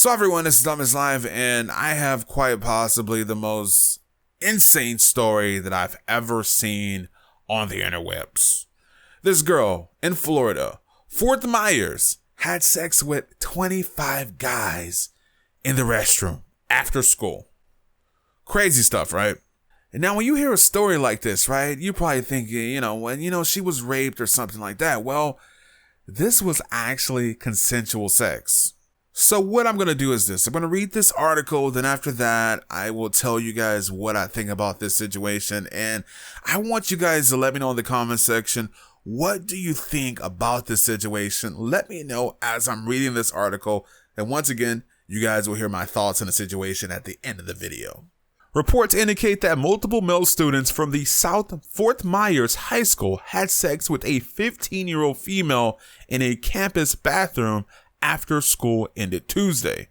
So everyone, this is DomisLive, and I have quite possibly the most insane story that I've ever seen on the interwebs. This girl in Florida, Fort Myers, had sex with 25 guys in the restroom after school. Crazy stuff, right? And now when you hear a story like this, right, you probably think, she was raped or something like that. Well, this was actually consensual sex. So what I'm going to do is this. I'm going to read this article. Then after that, I will tell you guys what I think about this situation. And I want you guys to let me know in the comment section, what do you think about this situation? Let me know as I'm reading this article. And once again, you guys will hear my thoughts on the situation at the end of the video. Reports indicate that multiple male students from the South Fort Myers High School had sex with a 15-year-old female in a campus bathroom after school ended Tuesday.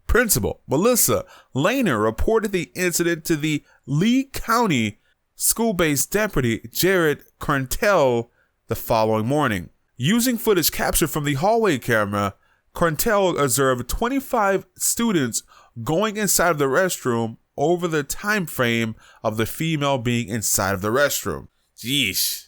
Principal Melissa Lehner reported the incident to the Lee County school-based deputy Jared Carntel the following morning. Using footage captured from the hallway camera, Carntel observed 25 students going inside of the restroom over the time frame of the female being inside of the restroom. Yeesh.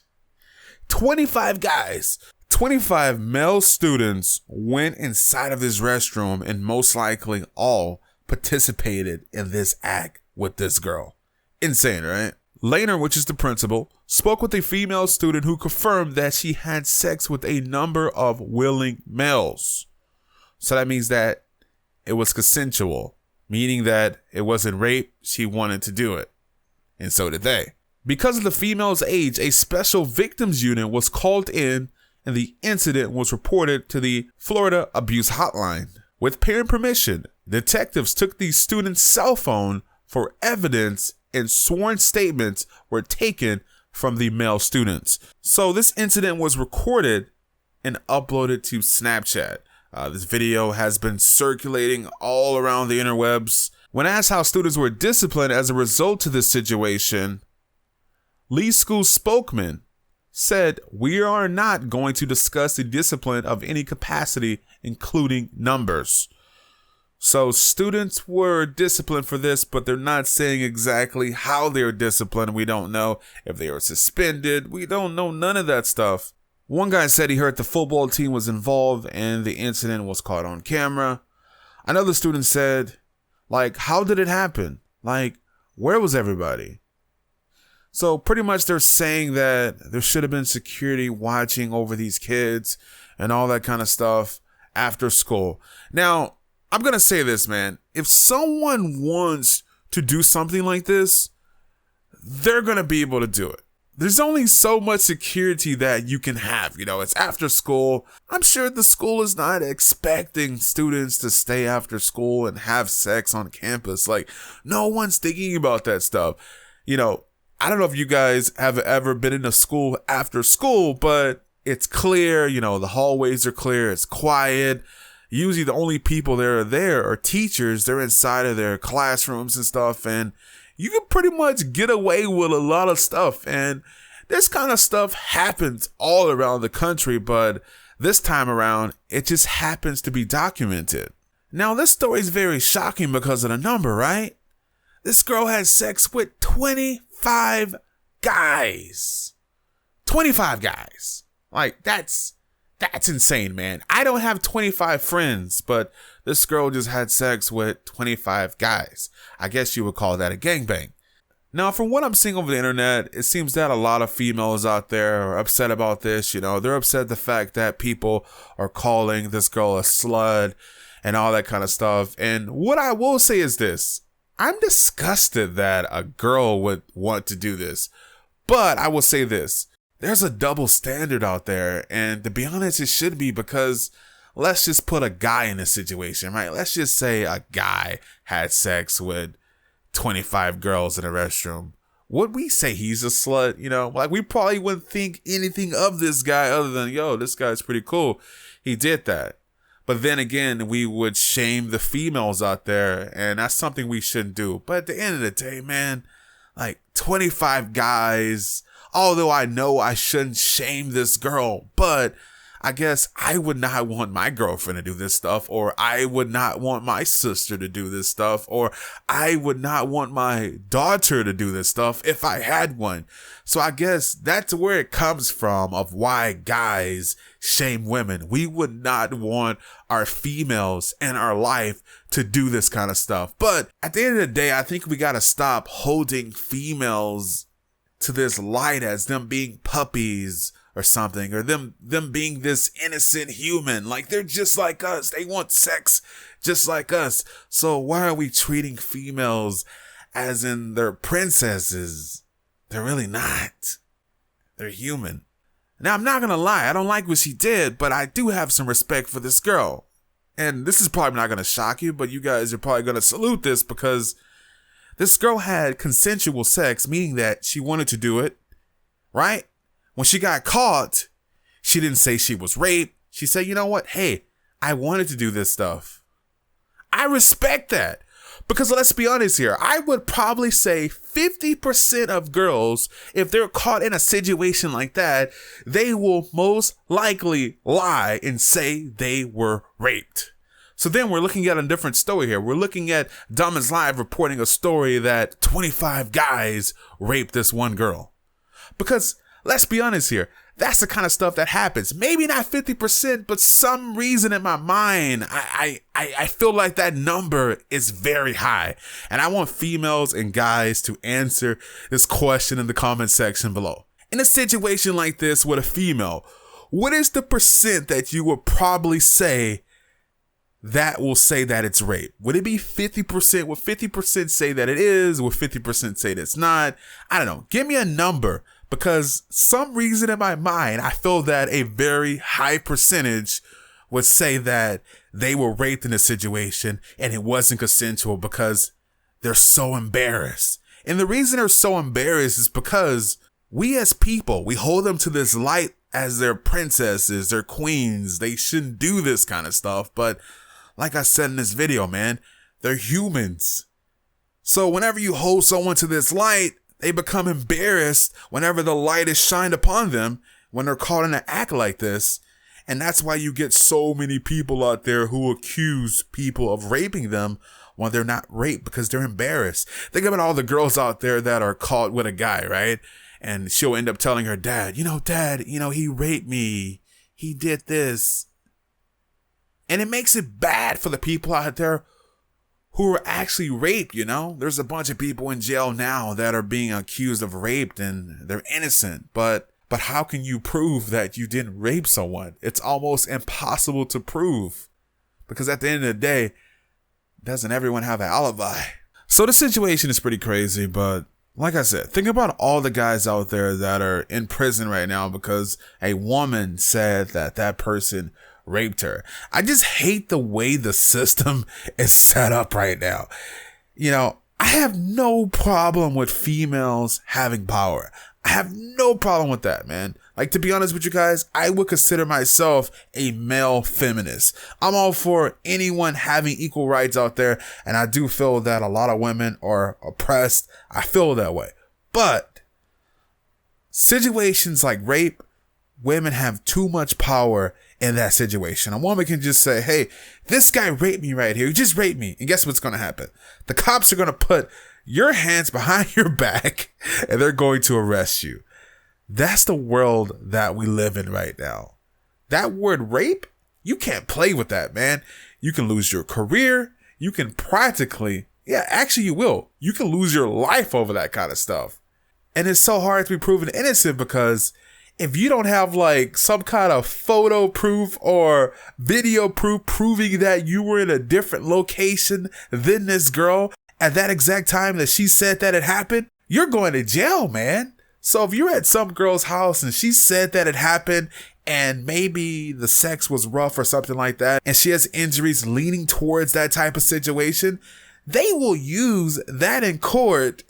25 guys. 25 male students went inside of this restroom and most likely all participated in this act with this girl. Insane, right? Lehner, which is the principal, spoke with a female student who confirmed that she had sex with a number of willing males. So that means that it was consensual, meaning that it wasn't rape, she wanted to do it. And so did they. Because of the female's age, a special victims unit was called in and the incident was reported to the Florida Abuse Hotline. With parent permission, detectives took the student's cell phone for evidence and sworn statements were taken from the male students. So this incident was recorded and uploaded to Snapchat. This video has been circulating all around the interwebs. When asked how students were disciplined as a result of this situation, Lee School spokesman said, "We are not going to discuss the discipline of any capacity, including numbers." So students were disciplined for this, but they're not saying exactly how they were disciplined. We don't know if they were suspended. We don't know none of that stuff. One guy said he heard the football team was involved and the incident was caught on camera. Another student said, how did it happen? Where was everybody? So pretty much they're saying that there should have been security watching over these kids and all that kind of stuff after school. Now, I'm going to say this, man. If someone wants to do something like this, they're going to be able to do it. There's only so much security that you can have. It's after school. I'm sure the school is not expecting students to stay after school and have sex on campus. No one's thinking about that stuff. I don't know if you guys have ever been in a school after school, but it's clear, the hallways are clear, it's quiet. Usually the only people that are there are teachers. They're inside of their classrooms and stuff, and you can pretty much get away with a lot of stuff. And this kind of stuff happens all around the country, but this time around, it just happens to be documented. Now, this story is very shocking because of the number, right? This girl had sex with 25 guys. 25 guys. That's insane, man. I don't have 25 friends, but this girl just had sex with 25 guys. I guess you would call that a gangbang. Now, from what I'm seeing over the internet, it seems that a lot of females out there are upset about this. They're upset the fact that people are calling this girl a slut and all that kind of stuff. And what I will say is this. I'm disgusted that a girl would want to do this. But I will say this. There's a double standard out there. And to be honest, it should be, because let's just put a guy in this situation, right? Let's just say a guy had sex with 25 girls in a restroom. Would we say he's a slut? We probably wouldn't think anything of this guy other than, this guy's pretty cool. He did that. But then again, we would shame the females out there, and that's something we shouldn't do. But at the end of the day, man, 25 guys, although I know I shouldn't shame this girl, but I guess I would not want my girlfriend to do this stuff, or I would not want my sister to do this stuff, or I would not want my daughter to do this stuff if I had one. So I guess that's where it comes from, of why guys shame women. We would not want our females in our life to do this kind of stuff. But at the end of the day, I think we got to stop holding females to this light as them being puppies or something, or them being this innocent human. Like, they're just like us. They want sex just like us. So why are we treating females as in they're princesses? They're really not. They're human. Now, I'm not gonna lie, I don't like what she did, but I do have some respect for this girl. And this is probably not gonna shock you, but you guys are probably gonna salute this, because this girl had consensual sex, meaning that she wanted to do it, right? When she got caught, she didn't say she was raped. She said, you know what? Hey, I wanted to do this stuff. I respect that. Because let's be honest here, I would probably say 50% of girls, if they're caught in a situation like that, they will most likely lie and say they were raped. So then we're looking at a different story here. We're looking at DomisLive reporting a story that 25 guys raped this one girl. Because let's be honest here, that's the kind of stuff that happens. Maybe not 50%, but some reason in my mind, I feel like that number is very high. And I want females and guys to answer this question in the comment section below. In a situation like this with a female, what is the percent that you would probably say that will say that it's rape? Would it be 50%? Would 50% say that it is? Would 50% say that it's not? I don't know. Give me a number. Because some reason in my mind, I feel that a very high percentage would say that they were raped in a situation and it wasn't consensual, because they're so embarrassed. And the reason they're so embarrassed is because we as people, we hold them to this light as their princesses, their queens. They shouldn't do this kind of stuff. But like I said in this video, man, they're humans. So whenever you hold someone to this light, they become embarrassed whenever the light is shined upon them, when they're caught in an act like this. And that's why you get so many people out there who accuse people of raping them when they're not raped, because they're embarrassed. Think about all the girls out there that are caught with a guy, right? And she'll end up telling her dad, Dad, he raped me. He did this. And it makes it bad for the people out there who were actually raped. There's a bunch of people in jail now that are being accused of rape and they're innocent. But how can you prove that you didn't rape someone? It's almost impossible to prove, because at the end of the day, doesn't everyone have an alibi? So the situation is pretty crazy, but like I said, think about all the guys out there that are in prison right now because a woman said that person raped her. I just hate the way the system is set up right now. I have no problem with females having power. I have no problem with that, man. Like, to be honest with you guys, I would consider myself a male feminist. I'm all for anyone having equal rights out there, and I do feel that a lot of women are oppressed. I feel that way. But situations like rape, women have too much power in that situation. A woman can just say, hey, this guy raped me right here. He just raped me. And guess what's going to happen? The cops are going to put your hands behind your back and they're going to arrest you. That's the world that we live in right now. That word rape, you can't play with that, man. You can lose your career. You can practically, actually you will. You can lose your life over that kind of stuff. And it's so hard to be proven innocent because if you don't have like some kind of photo proof or video proof proving that you were in a different location than this girl at that exact time that she said that it happened, you're going to jail, man. So if you're at some girl's house and she said that it happened and maybe the sex was rough or something like that, and she has injuries leaning towards that type of situation, they will use that in court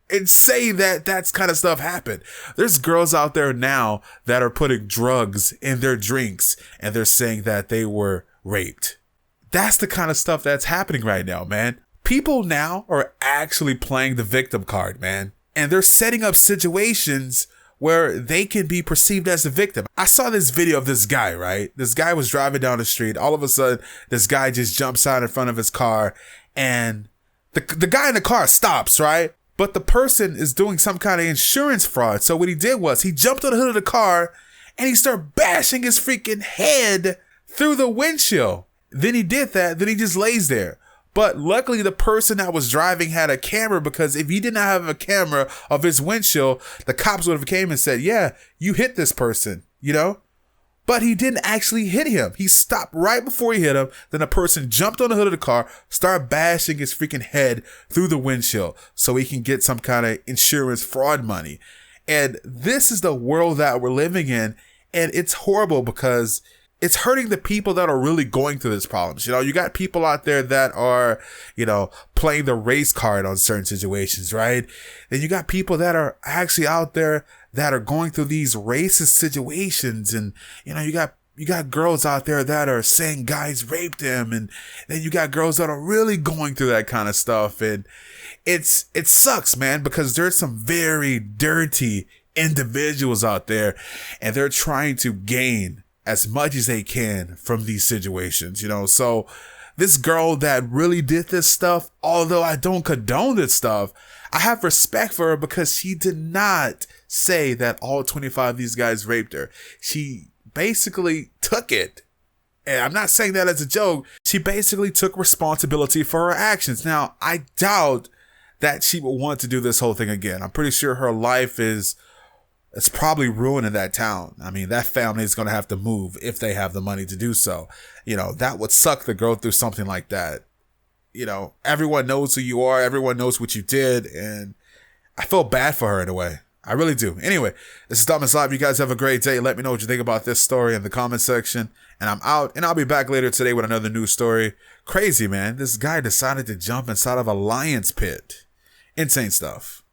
and say that that's kind of stuff happened. There's girls out there now that are putting drugs in their drinks and they're saying that they were raped. That's the kind of stuff that's happening right now, man. People now are actually playing the victim card, man. And they're setting up situations where they can be perceived as the victim. I saw this video of this guy, right? This guy was driving down the street. All of a sudden, this guy just jumps out in front of his car, and the guy in the car stops, right? But the person is doing some kind of insurance fraud. So what he did was he jumped on the hood of the car and he started bashing his freaking head through the windshield. Then he did that. Then he just lays there. But luckily the person that was driving had a camera, because if he did not have a camera of his windshield, the cops would have came and said, yeah, you hit this person, you know? But he didn't actually hit him. He stopped right before he hit him. Then the person jumped on the hood of the car, started bashing his freaking head through the windshield so he can get some kind of insurance fraud money. And this is the world that we're living in. And it's horrible because it's hurting the people that are really going through this problems. You know, you got people out there that are, you know, playing the race card on certain situations, right? And you got people that are actually out there that are going through these racist situations. And, you know, you got girls out there that are saying guys raped them. And then you got girls that are really going through that kind of stuff. And it sucks, man, because there's some very dirty individuals out there and they're trying to gain as much as they can from these situations, you know? So this girl that really did this stuff, although I don't condone this stuff, I have respect for her because she did not say that all 25 of these guys raped her. She basically took it. And I'm not saying that as a joke. She basically took responsibility for her actions. Now, I doubt that she will want to do this whole thing again. I'm pretty sure her life is probably ruined in that town. I mean, that family is going to have to move if they have the money to do so. You know, that would suck to go through something like that. You know, everyone knows who you are. Everyone knows what you did. And I feel bad for her in a way. I really do. Anyway, this is DomisLive. You guys have a great day. Let me know what you think about this story in the comment section. And I'm out. And I'll be back later today with another news story. Crazy, man. This guy decided to jump inside of a lion's pit. Insane stuff.